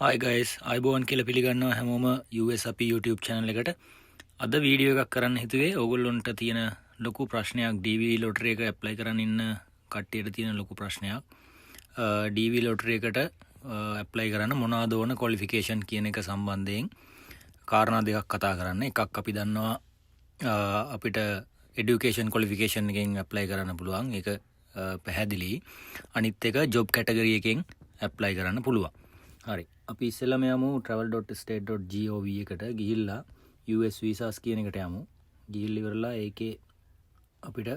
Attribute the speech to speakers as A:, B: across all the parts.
A: Hi guys, අයිබෝන් කියලා පිළිගන්නවා හැමෝම US අපි YouTube channel එකට. අද වීඩියෝ එකක් කරන්න හිතුවේ ඕගොල්ලොන්ට තියෙන ලොකු ප්‍රශ්නයක් DV lottery එක apply කරන්න ඉන්න කට්ටියට තියෙන ලොකු ප්‍රශ්නයක්. DV lottery එකට apply කරන්න මොනවාද ඕන qualification කියන එක සම්බන්ධයෙන් කාරණා දෙකක් කතා කරන්න. එකක් අපි දන්නවා අපිට education qualification එකෙන් apply කරන්න පුළුවන්. ඒක පැහැදිලි. අනිත් එක job category එකෙන් apply කරන්න පුළුවන්. හරි. අපි ඉස්සෙල්ලාම යමු travel.state.gov එකට ගිහිල්ලා US visas කියන එකට යමු. ගිහිල්ලා ඉවරලා ඒකේ අපිට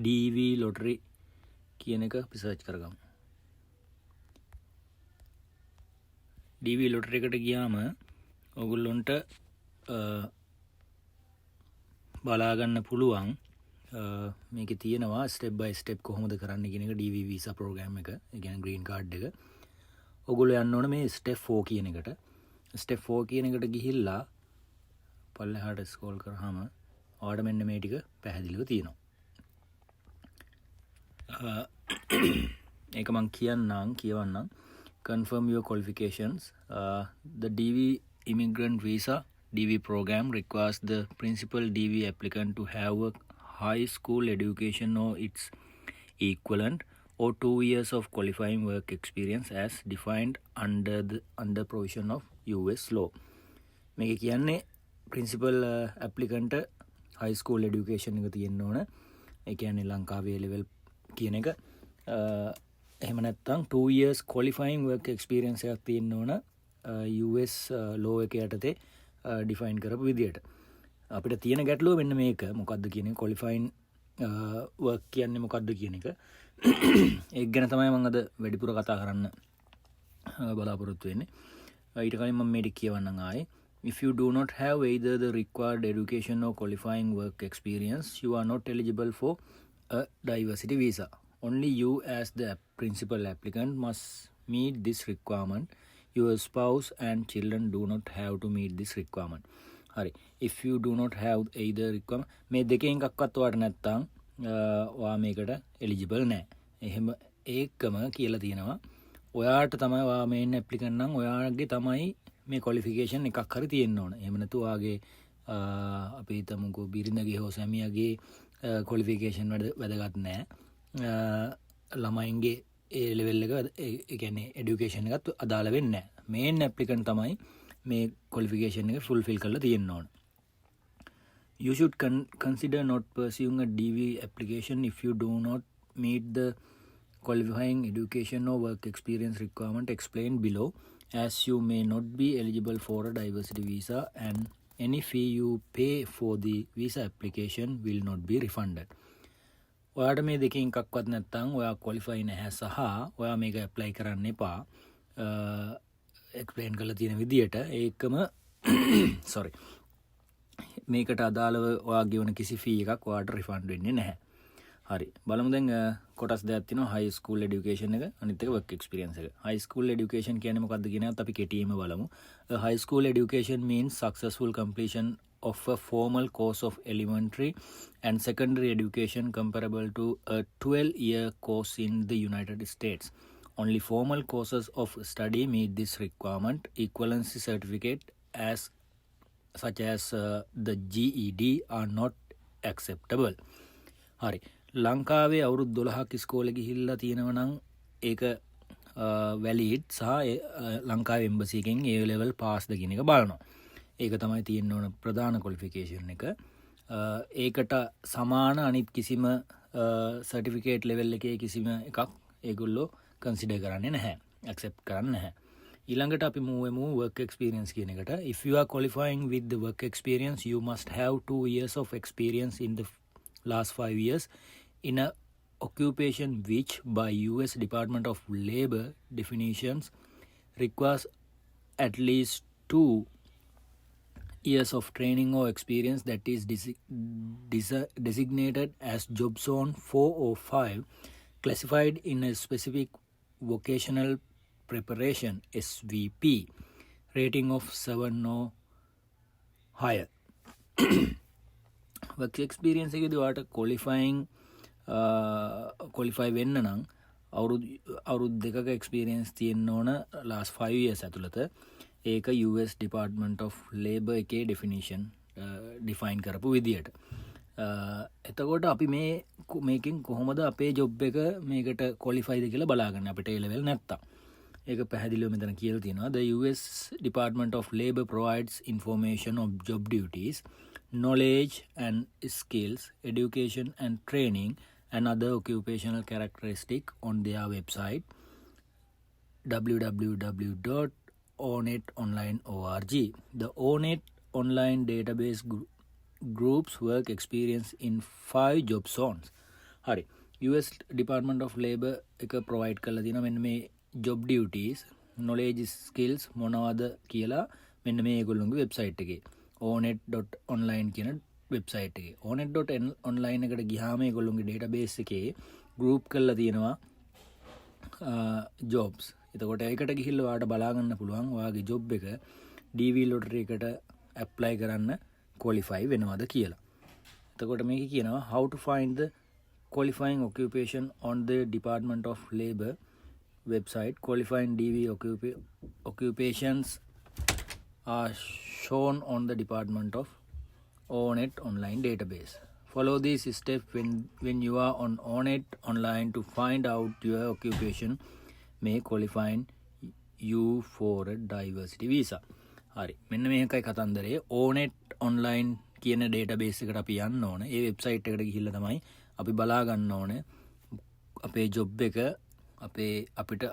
A: DV lottery කියන එක අපි සර්ච් කරගමු. DV lottery එකට ගියාම ඔයගොල්ලොන්ට බලා ගන්න පුළුවන් මේකේ තියෙනවා step by step කොහොමද කරන්න කියන එක DV visa program එක. ඒ කියන්නේ green card එක. ඔගොල්ලෝ යන්න ඕන මේ step 4 කියන එකට. step 4 කියන එකට ගිහිල්ලා පල්ලෙහාට ස්ක්‍රෝල් කරාම ඔයාලට මෙන්න මේ ටික පැහැදිලිව තියෙනවා. ඒක මම කියවන්නම්. Confirm your qualifications. The DV immigrant visa DV program requires the principal DV applicant to have a high school education or its equivalent or 2 years of qualifying work experience as defined under provision of US law. මේක කියන්නේ principal applicant high school education එක තියෙන්න ඕන. ඒ කියන්නේ ලංකාවේ level කියන එක. එහෙම නැත්නම් 2 years qualifying work experience එකක් තියෙන්න ඕන US law එක යටතේ define කරපු විදියට. අපිට තියෙන ගැටලුව මෙන්න මේක. මොකද්ද කියන්නේ qualifying work කියන්නේ මොකද්ද කියන එක. ඒක ගැන තමයි මම අද වැඩිපුර කතා කරන්න බලාපොරොත්තු වෙන්නේ. ඊට කලින් මම මේක කියවන්නම් ආයේ. If you do not have either the required education or qualifying work experience, you are not eligible for a diversity visa. Only you as the principal applicant must meet this requirement. Your spouse and children do not have to meet this requirement. හරි. If you do not have either requirement මේ දෙකෙන් එකක්වත් ඔයාලට නැත්තම් ඔයා මේකට eligible නැහැ. එහෙම ඒකම කියලා තියෙනවා. ඔයාට තමයි ඔයා මේන් ඇප්ලිකන්ට් නම් ඔයාගේ තමයි මේ ක්වොලිෆිකේෂන් එකක් හරි තියෙන්න ඕන. එහෙම නැතු ඔයාගේ අපි හිතමුකෝ බිරිඳගේ හෝ සැමියාගේ ක්වොලිෆිකේෂන් වැදගත් නැහැ. ළමයින්ගේ ඒ ලෙවල් එක ඒ කියන්නේ এডুকেෂන් එකත් අදාළ වෙන්නේ නැහැ. මේන් ඇප්ලිකන්ට් තමයි මේ ක්වොලිෆිකේෂන් එක ෆුල්ෆිල් කරලා තියෙන්න ඕන. You should consider not pursuing a DV application if you do not meet the qualifying education or work experience requirement explained below, as you may not be eligible for a diversity visa and any fee you pay for the visa application will not be refunded. ඔයාට මේ දෙකෙන් එකක්වත් නැත්නම් ඔයා qualify නැහැ සහ ඔයා මේක apply කරන්න එපා. explain කරලා තියෙන විදියට ඒකම sorry මේකට අදාළව ඔයා ගෙවන කිසි ෆී එකක් ඔයාට රිෆන්ඩ් වෙන්නේ නැහැ. හරි. බලමු දැන් කොටස් දෙකක් තියෙනවා. high school education එක අනිත් එක work experience එක. high school education කියන්නේ මොකක්ද කියන එකත් අපි කෙටියෙන්ම බලමු. high school education means successful completion of a formal course of elementary and secondary education comparable to a 12-year course in the United States. Only formal courses of study meet this requirement. Equivalency certificate such as the GED are not acceptable. හරි. ලංකාවේ අවුරුදු 12ක් ඉස්කෝලේ ගිහිල්ලා තියෙනවා නම් ඒක valid සහ ලංකාවේ එම්බසි එකෙන් A level pass ද කියන එක බලනවා. ඒක තමයි තියෙන්න ඕන ප්‍රධාන ක්වොලිෆිකේෂන් එක. ඒකට සමාන අනිත් කිසිම සර්ටිෆිකේට් ලෙවල් එකේ කිසිම එකක් ඒගොල්ලෝ කන්සිඩර් කරන්නේ නැහැ. ඇක්සෙප්ට් කරන්නේ නැහැ. ඊළඟට අපි මූවෙමු work experience කියන එකට. If you are qualifying with the work experience, you must have 2 years of experience in the last 5 years in a occupation which by US Department of Labor definitions requires at least 2 years of training or experience that is designated as job zone 4 or 5 classified in a specific vocational preparation SVP rating of 7 or higher. work experience එකේදී ඔයාලට qualify වෙන්න නම් අවුරුදු දෙකක experience තියෙන්න ඕන last 5 years ඇතුළත. ඒක US Department of Labor එකේ ඩිෆයින් කරපු විදියට. එතකොට අපි මේකෙන් කොහොමද අපේ ජොබ් එක මේකට ක්වොලිෆයිද කියලා බලාගන්න අපිට A level නැත්තම්. ඒක පැහැදිලිව මෙතන කියලා තියෙනවා. The US Department of Labor provides information of job duties, knowledge and skills, education and training and other occupational characteristics on their website www.onetonline.org. The ONET online database groups work experience in 5 job zones. හරි. US Department of Labor එක provide කරලා තියෙනවා මෙන්න මේ job duties, knowledge, skills මොනවද කියලා මෙන්න මේ ඒගොල්ලෝගේ වෙබ්සයිට් එකේ onet.online කියන වෙබ්සයිට් එකේ onet.online එකට ගියාම ඒගොල්ලෝගේ database එකේ group කරලා තියෙනවා jobs. එතකොට ඒකට ගිහිල්ලා ඔයාලට බලා ගන්න පුළුවන් ඔයාගේ job එක DV lottery එකට apply කරන්න qualify වෙනවද කියලා. එතකොට මේක කියනවා how to find the qualifying occupation on the Department of Labor website. Qualifying DV occupations are shown on the Department of ONET online database. Follow these steps when you are on ONET online to find out your occupation may qualify you for a diversity visa. හරි. මෙන්න මේකයි කතන්දරේ. ONET online කියන database එකට අපි යන්න ඕනේ. ඒ website එකට ගිහිල්ලා තමයි අපි බලා ගන්න ඕනේ අපේ job එක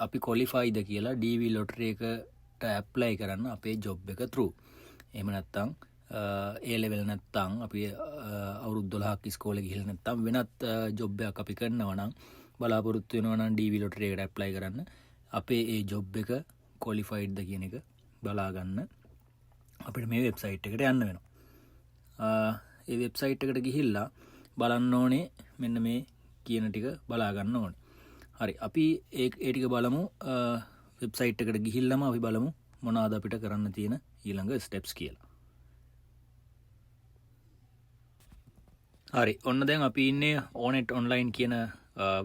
A: අපි qualified කියලා DV lottery එකට apply කරන්න අපේ job එක through. එහෙම නැත්නම් A level නැත්නම් අපි අවුරුදු 12ක් ඉස්කෝලේ ගිහිල්ලා නැත්නම් වෙනත් job එකක් අපි කරනවා නම් බලාපොරොත්තු වෙනවා නම් DV lottery එකට apply කරන්න අපේ ඒ job එක qualified ද කියන එක බලා ගන්න අපිට මේ වෙබ්සයිට් එකට යන්න වෙනවා. ඒ වෙබ්සයිට් එකට ගිහිල්ලා බලන්න ඕනේ මෙන්න මේ කියන ටික බලා ගන්න ඕනේ. හරි අපි ඒ ටික බලමු. වෙබ්සයිට් එකට ගිහිල්ලාම අපි බලමු මොනවාද අපිට කරන්න තියෙන ඊළඟ ස්ටෙප්ස් කියලා. හරි ඔන්න දැන් අපි ඉන්නේ ONET online කියන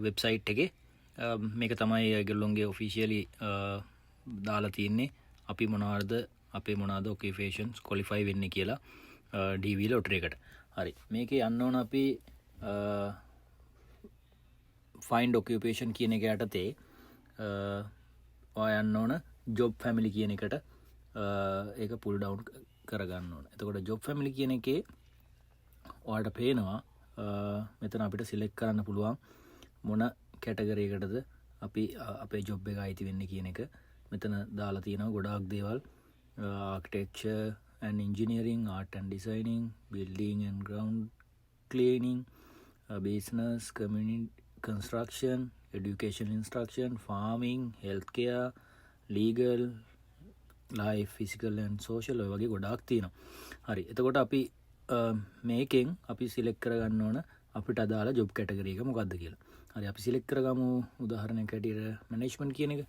A: වෙබ්සයිට් එකේ. මේක තමයි ඒගොල්ලෝගේ ඔෆිෂියලි දාලා තියෙන්නේ අපි මොනවාද අපේ මොනවාද occupations qualify වෙන්නේ කියලා DV lottery එකට. හරි මේකේ යන්න ඕන අපි find occupation කියන එක යටතේ ඔයා යන්න ඕන job family කියන එකට ඒක pull down කරගන්න ඕන. එතකොට job family කියන එකේ ඔයාලට පේනවා මෙතන අපිට select කරන්න පුළුවන් මොන category එකටද අපි අපේ job එක අයිති වෙන්නේ කියන එක මෙතන දාලා තියෙනවා ගොඩාක් දේවල් architecture and engineering, art and designing, building and ground cleaning, business, community construction, education instruction, farming, healthcare, legal, life, physical and social ඔය වගේ ගොඩාක් තියෙනවා. හරි එතකොට අපි මේකෙන් අපි select කරගන්න ඕන අපිට අදාළ job category එක මොකක්ද කියලා. හරි අපි select කරගමු උදාහරණයක් හැටියට management කියන එක.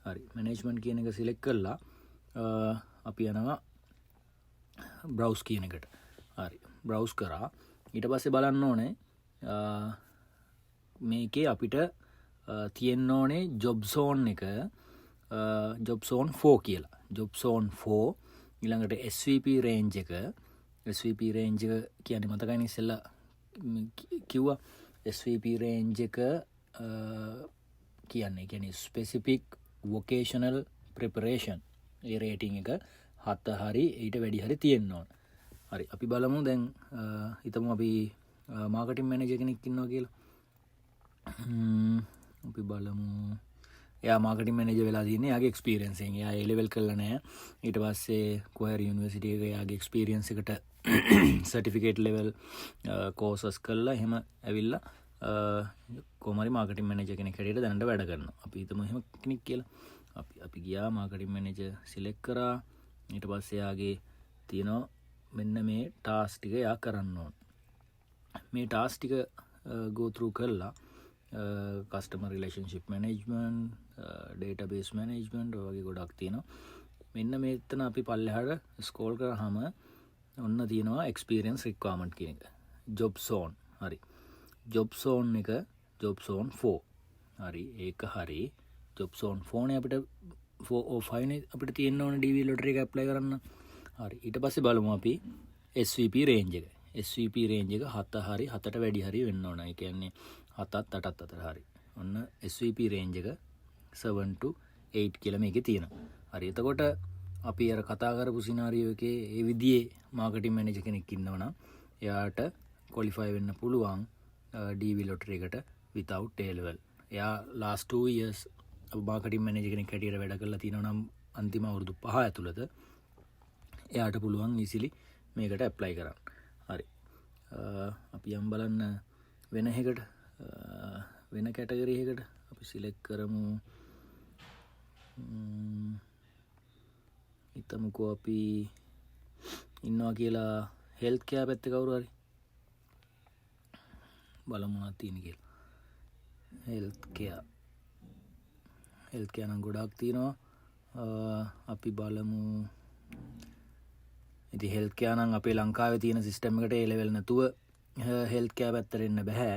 A: හරි management කියන එක select කළා අපි යනවා browse කියන එකට. හරි browse කරා ඊට පස්සේ බලන්න ඕනේ මේකේ අපිට තියෙන්න ඕනේ job zone එක job zone 4 කියලා. job zone 4 ඊළඟට SVP range එක කියන්නේ මතකයිනේ ඉස්සෙල්ලා කිව්වා SVP range එක කියන්නේ specific vocational preparation ඒ rating එක 7 හරි ඊට වැඩි හරි තියෙන්න ඕන. හරි අපි බලමු දැන් හිතමු අපි marketing manager කෙනෙක් ඉන්නවා කියලා. අපි බලමු එයා marketing manager වෙලා තියෙන්නේ එයාගේ experience එකෙන්. එයා A level කරලා නැහැ. ඊට පස්සේ කොහරි university එකේ එයාගේ experience එකට certificate level courses කරලා එහෙම ඇවිල්ලා කොහමරි marketing manager කෙනෙක් හැටියට දැනට වැඩ කරනවා. අපි හිතමු එහෙම කෙනෙක් කියලා. අපි ගියා marketing manager select කරා. ඊට පස්සේ එයාගේ තියෙනවා මෙන්න මේ task ටික එයා කරන්න ඕන. මේ task ටික go through කරලා customer relationship management, database management ඔය වගේ ගොඩක් තියෙනවා. මෙන්න මෙතන අපි පල්ලෙහාට scroll කරාම ඔන්න තියෙනවා experience requirement කියන එක. job zone. හරි. job zone එක job zone 4. හරි ඒක හරි ජොබ් සෝන් 4 නේ අපිට 4 or 5 නේ අපිට තියෙන්න ඕන DV ලොටරි එක ඇප්ලයි කරන්න. හරි ඊට පස්සේ බලමු අපි SVP රේන්ජ් එක. SVP රේන්ජ් එක 7 හරි 7ට වැඩි හරි වෙන්න ඕන. ඒ කියන්නේ 7ත් 8ත් අතර හරි. ඔන්න SVP රේන්ජ් එක 7 to 8 කියලා මේකේ තියෙනවා. හරි එතකොට අපි අර කතා කරපු සිනාරියෝ එකේ ඒ විදිහේ මාකටිං මැනේජර් කෙනෙක් ඉන්නවා නම් එයාට ක්වොලිෆයි වෙන්න පුළුවන් DV ලොටරි එකට without A level. එයා last 2 years මාකටිං මැනේජර් කෙනෙක් හැටියට වැඩ කරලා තියෙනවා නම් අන්තිම අවුරුදු 5 ඇතුළත එයාට පුළුවන් easily මේකට apply කරන්න. හරි. අපි යම් බලන්න වෙන එකකට වෙන කැටගරි එකකට අපි සිලෙක්ට් කරමු. හිතමුකෝ අපි ඉන්නවා කියලා හෙල්ත් කෙයාර් පැත්තේ කවුරු හරි බලමු මොනවද තියෙන්නේ කියලා. හෙල්ත් කෙයාර් නම් ගොඩාක් තියෙනවා. අපි බලමු. ඉතින් හෙල්ත් කෙයාර් නම් අපේ ලංකාවේ තියෙන සිස්ටම් එකට A level නැතුව හෙල්ත් කෙයාර් පැත්තට එන්න බෑ.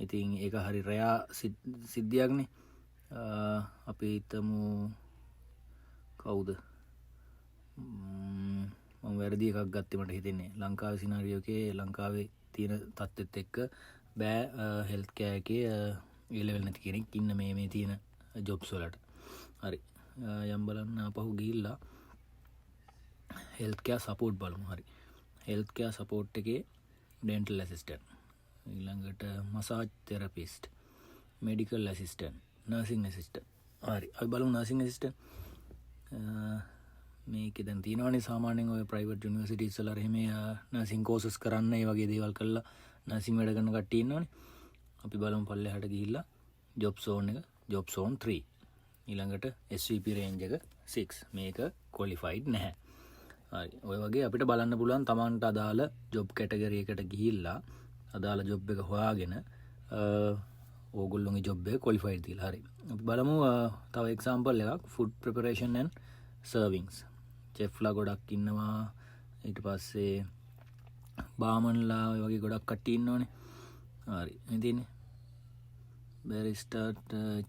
A: ඉතින් ඒක හරි රයා සිද්ධියක්නේ. අපි හිතමු කවුද මම වැරදි එකක් ගත්තේ මට හිතෙන්නේ ලංකාවේ සිනාරියෝ එකේ ලංකාවේ තියෙන තත්ත්වෙත් එක්ක බෑ හෙල්ත් කෙයාර් එකේ A level නැති කෙනෙක් ඉන්න මේ තියෙන ජොබ්ස් වලට. හරි යම් බලන්න අපහු ගිහිල්ලා හෙල්ත් කෙයාර් සපෝට් බලමු. හරි හෙල්ත් කෙයාර් සපෝට් එකේ ඩෙන්ටල් ඇසිස්ටන්ට් ඊළඟට massage therapist medical assistant nursing assistant. හරි අපි බලමු නර්සිං ඇසිස්ටන්ට්. මේකේ දැන් තියෙනවානේ සාමාන්‍යයෙන් ඔය ප්‍රයිවට් යුනිවර්සිටිස් වල එහෙම නර්සිං කෝසස් කරන්න ඒ වගේ දේවල් කරලා නර්සිං වැඩ කරන කට්ටිය ඉන්නවනේ. අපි බලමු පල්ලෙහාට ගිහිල්ලා ජොබ් සෝන් එක ජොබ් සෝන් 3 ඊළඟට SVP රේන්ජ් එක 6 මේක ක්වොලිෆයිඩ් නැහැ. හරි ඔය වගේ අපිට බලන්න පුළුවන් Tamanට අදාළ ජොබ් කැටගරි එකට ගිහිල්ලා අදාළ ජොබ් එක හොයාගෙන ඕගොල්ලොන්ගේ ජොබ් එක ක්වොලිෆයිඩ් කියලා. හරි අපි බලමු තව එක්සැම්පල් එකක් ෆුඩ් ප්‍රෙපරේෂන් ඇන්ඩ් සර්විංස්. චෙෆ්ලා ගොඩක් ඉන්නවා. ඊට පස්සේ බාමන්ලා ඔය වගේ ගොඩක් කට්ටිය ඉන්නවනේ. හරි ඉතින් බැරිස්ටර්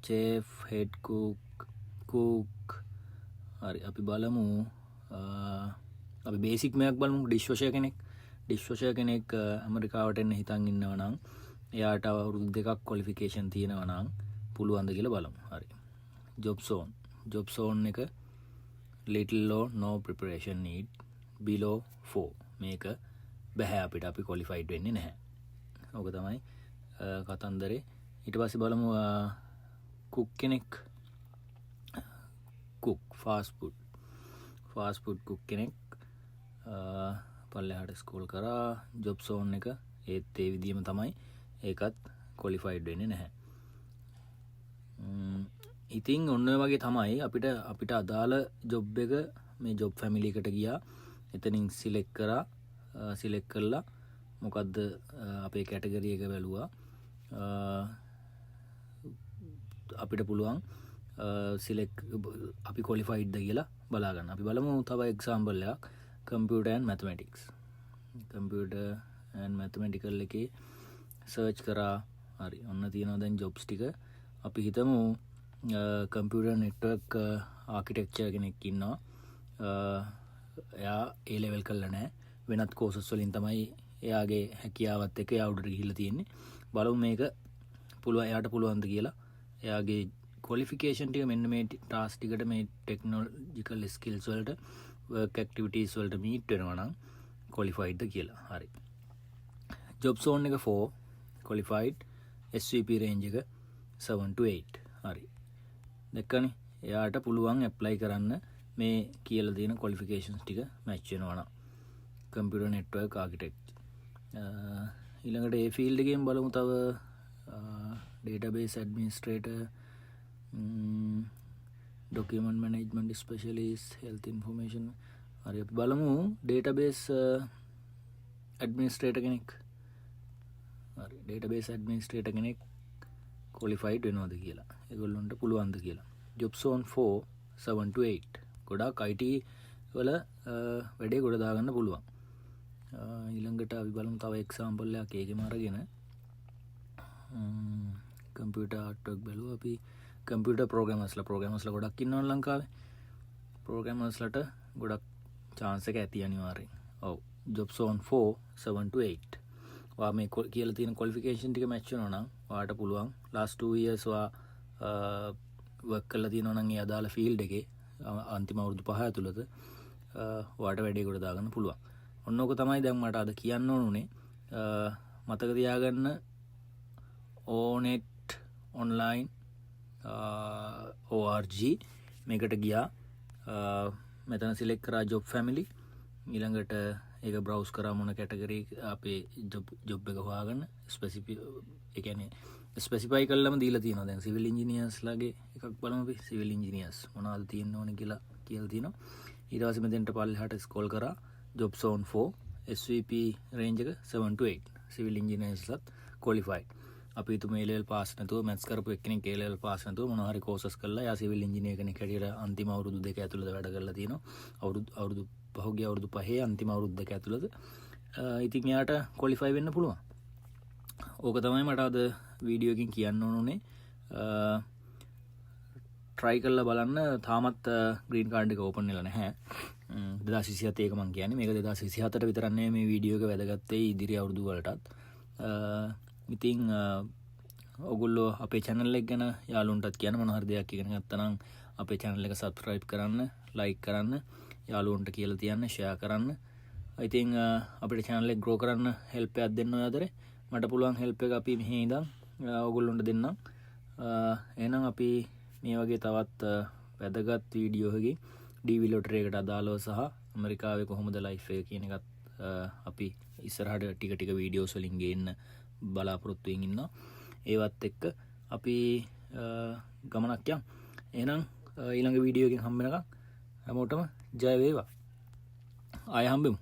A: චෙෆ් හෙඩ් කුක් හරි අපි බලමු අපි බේසික් මේක් බලමු. ඩිෂ්වොෂර් කෙනෙක් ඇමරිකාවට එන්න හිතන් ඉන්නවා නම් එයාට අවුරුදු 2ක් ක්වොලිෆිකේෂන් තියෙනවා නම් පුළුවන්ද කියලා බලමු. හරි ජොබ් සෝන් එක little or no preparation need below 4 මේක බෑ අපිට අපි ක්වොලිෆයිඩ් වෙන්නේ නැහැ. ඕක තමයි කතන්දරේ. ඊට පස්සේ බලමු කුක් කෙනෙක් ෆාස්ට් ෆුඩ් කුක් කෙනෙක් පල්ලෙහාට ස්කෝල් කරා ජොබ් සෝන් එක ඒත් ඒ විදිහම තමයි ඒකත් ක්වොලිෆයිඩ් වෙන්නේ නැහැ. ඉතින් ඔන්න ඔය වගේ තමයි අපිට අදාළ ජොබ් එක මේ ජොබ් ෆැමිලි එකට ගියා එතනින් සිලෙක්ට් කරලා මොකද්ද අපේ කැටගරි එක බැලුවා අපිට පුළුවන් අපි ක්වොලිෆයිඩ්ද කියලා බලා ගන්න. අපි බලමු තව එක්සැම්පල් එකක් කම්පියුටර් ඇන්ඩ් මැතමැටිකල් එකේ සර්ච් කරා. හරි ඔන්න තියෙනවා දැන් ජොබ්ස් ටික. අපි හිතමු කම්පියුටර් නෙට්වර්ක් ආකිටෙක්චර් කෙනෙක් ඉන්නවා. එයා A level කරලා නැහැ. වෙනත් කෝසස් වලින් තමයි එයාගේ හැකියාවත් එක්ක එයා උඩට ගිහිල්ලා තියෙන්නේ. බලමු මේක එයාට පුළුවන්ද කියලා. එයාගේ ක්වොලිෆිකේෂන් ටික මෙන්න මේ ටාස්ක් ටිකට මේ ටෙක්නොලොජිකල් ස්කිල්ස් වලට වර්ක් ඇක්ටිවිටීස් වලට මීට් වෙනවා නම් ක්වොලිෆයිඩ්ද කියලා. හරි ජොබ් සෝන් එක 4 ක්වොලිෆයිඩ් SVP රේන්ජ් එක 7 to 8. හරි දැක්කනේ එයාට පුළුවන් ඇප්ලයි කරන්න මේ කියලා දෙන ක්වොලිෆිකේෂන්ස් ටික මැච් වෙනවා නම් කම්පියුටර් නෙට්වර්ක් ආකිටෙක්චර්. ඊළඟට ඒ ෆීල්ඩ් එකෙන් බලමු තව database administrator document management specialist health information. හරි අපි බලමු database administrator කෙනෙක්. හරි database administrator කෙනෙක් ක්වොලිෆයිඩ් වෙනවද කියලා ඒගොල්ලන්ට පුළුවන්ද කියලා. job zone 4 7 to 8 ගොඩාක් IT වල වැඩේ ගොඩ දාගන්න පුළුවන්. ඊළඟට අපි බලමු තව එක්සැම්පල් එකක් ඒකෙම අරගෙන කම්පියුටර් ආර්ට්වර්ක් බැලුවා අපි. කම්පියුටර් ප්‍රෝග්‍රෑමර්ස්ලා ගොඩක් ඉන්නවා ලංකාවේ. ප්‍රෝග්‍රෑමර්ස්ලට ගොඩක් chance එක ඇති අනිවාර්යෙන්. ඔව්. jobs on 4 7 to 8. ඔයා මේ කියලා තියෙන qualification ටික match වෙනවා නම් ඔයාට පුළුවන් last 2 years ඔයා work කරලා තියෙනවා නම් ඒ අදාළ field එකේ අන්තිම අවුරුදු 5 ඇතුළත ඔයාට වැඩේ කොට දාගන්න පුළුවන්. ඔන්න ඕක තමයි දැන් මට අද කියන්න ඕනුනේ. මතක තියාගන්න onet online org මේකට ගියා. මෙතන සිලෙක්ට් කරා job family. ඊළඟට ඒක බ්‍රවුස් කරා මොන කැටගරි අපේ ජොබ් එක හොයාගන්න ස්පෙසිෆයි කළාම දීලා තියෙනවා. දැන් සිවිල් ඉන්ජිනියර්ස් ලාගේ එකක් බලමු අපි. සිවිල් ඉන්ජිනියර්ස් මොනවද තියෙන්න ඕනේ කියලා තියෙනවා. ඊට පස්සේ මෙතෙන්ට පල්ලෙහාට ස්ක්‍රෝල් කරා jobs on 4 SVP range එක 7 to 8. Civil ඉන්ජිනියර්ස්ලාත් qualified. අපි හිතමු A level pass නැතුව maths කරපු එක්කෙනෙක් A level pass නැතුව මොනවා හරි courses කරලා යා සිවිල් ඉන්ජිනියර් කෙනෙක් හැටියට අන්තිම අවුරුදු 2 ඇතුළත වැඩ කරලා තියෙනවා. අවුරුදු පහුගිය අවුරුදු 5 අන්තිම අවුරුදු 2 ඇතුළත. ඉතින් එයාට qualify වෙන්න පුළුවන්. ඕක තමයි මට අද වීඩියෝ එකකින් කියන්න ඕනේ. try කරලා බලන්න. තාමත් green card එක open වෙලා නැහැ. 2027 එක මම කියන්නේ. මේක 2027ට විතරක් නෙමෙයි මේ වීඩියෝ එක වැදගත් වෙයි ඉදිරි අවුරුදු වලටත්. ඉතින් ඔගොල්ලෝ අපේ channel එක ගැන යාළුවන්ටත් කියන්න මොන හරි දෙයක් ඉගෙන ගත්තා නම් අපේ channel එක subscribe කරන්න, like කරන්න, යාළුවන්ට කියලා තියන්න, share කරන්න. ඉතින් අපේ channel එක grow කරන්න help එකක් දෙන්න ඔය අතරේ. මට පුළුවන් help එක අපි මෙහි ඉඳන් ඔයගොල්ලොන්ට දෙන්නම්. එහෙනම් අපි මේ වගේ තවත් වැදගත් වීඩියෝ එකකින් DV lottery එකට අදාළව සහ ඇමරිකාවේ කොහොමද life එක කියන එකත් අපි ඉස්සරහට ටික වීඩියෝස් වලින් ගේන්න බලාපොරොත්තු වෙමින් ඉන්නවා. ඒවත් එක්ක අපි ගමනක් යමු. එහෙනම් ඊළඟ වීඩියෝ එකකින් හම්බ වෙනකම් හැමෝටම ජය වේවා. ආයෙ හම්බෙමු.